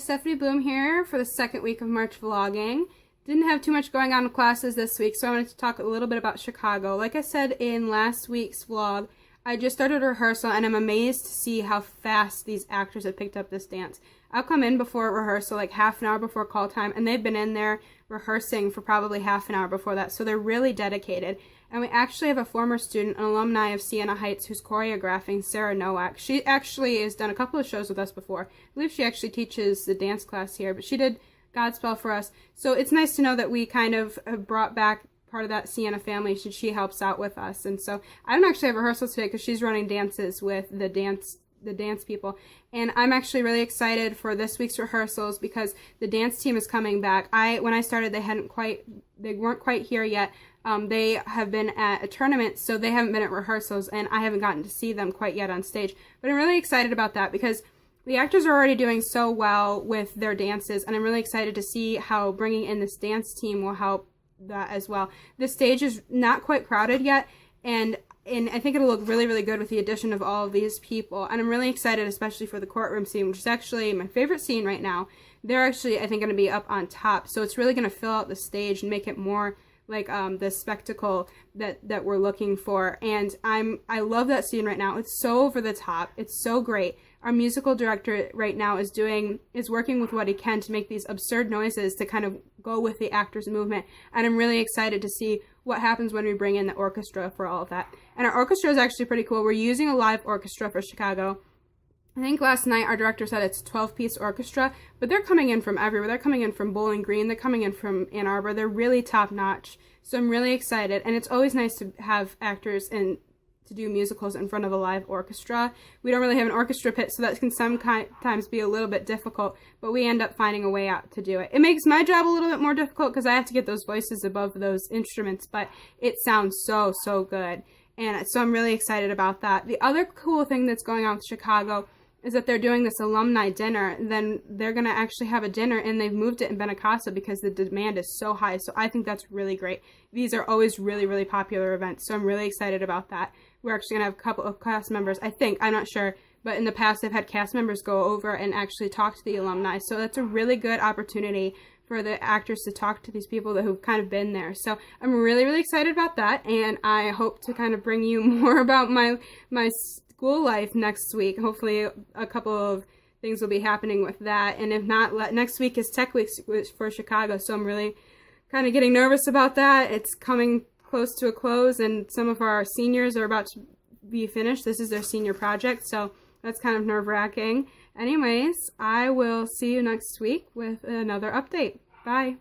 Stephanie Blohm here for the second week of March vlogging. Didn't have too much going on in classes this week, so I wanted to talk a little bit about Chicago. Like I said in last week's vlog, I just started rehearsal and I'm amazed to see how fast these actors have picked up this dance. I'll come in before rehearsal, like half an hour before call time, and they've been in there rehearsing for probably half an hour before that, so they're really dedicated. And we actually have a former student, an alumni of Siena Heights, who's choreographing, Sarah Nowak. She actually has done a couple of shows with us before. I believe she actually teaches the dance class here, but she did Godspell for us. So it's nice to know that we kind of have brought back part of that Siena family. She helps out with us. And so I don't actually have rehearsals today because she's running dances with the dance people. And I'm actually really excited for this week's rehearsals because the dance team is coming back. When I started, they weren't quite here yet. They have been at a tournament, so they haven't been at rehearsals, and I haven't gotten to see them quite yet on stage. But I'm really excited about that because the actors are already doing so well with their dances, and I'm really excited to see how bringing in this dance team will help that as well. The stage is not quite crowded yet, and I think it'll look really, really good with the addition of all of these people. And I'm really excited, especially for the courtroom scene, which is actually my favorite scene right now. They're actually, I think, going to be up on top, so it's really going to fill out the stage and make it more like the spectacle that we're looking for. And I love that scene right now. It's so over the top. It's so great. Our musical director right now is working with what he can to make these absurd noises to kind of go with the actor's movement. And I'm really excited to see what happens when we bring in the orchestra for all of that. And our orchestra is actually pretty cool. We're using a live orchestra for Chicago. I think last night our director said it's a 12-piece orchestra, but they're coming in from everywhere. They're coming in from Bowling Green. They're coming in from Ann Arbor. They're really top-notch. So I'm really excited. And it's always nice to have actors to do musicals in front of a live orchestra. We don't really have an orchestra pit, so that can sometimes be a little bit difficult, but we end up finding a way out to do it. It makes my job a little bit more difficult because I have to get those voices above those instruments, but it sounds so, so good. And so I'm really excited about that. The other cool thing that's going on with Chicago is that they're doing this alumni dinner. Then they're going to actually have a dinner, and they've moved it in Benincasa because the demand is so high. So I think that's really great. These are always really, really popular events, so I'm really excited about that. We're actually going to have a couple of cast members, I think, I'm not sure, but in the past they've had cast members go over and actually talk to the alumni. So that's a really good opportunity for the actors to talk to these people who've kind of been there. So I'm really, really excited about that, and I hope to kind of bring you more about my school life next week. Hopefully a couple of things will be happening with that, and if not, next week is Tech Week for Chicago, so I'm really kind of getting nervous about that. It's coming close to a close, and some of our seniors are about to be finished. This is their senior project, so that's kind of nerve-wracking. Anyways, I will see you next week with another update. Bye.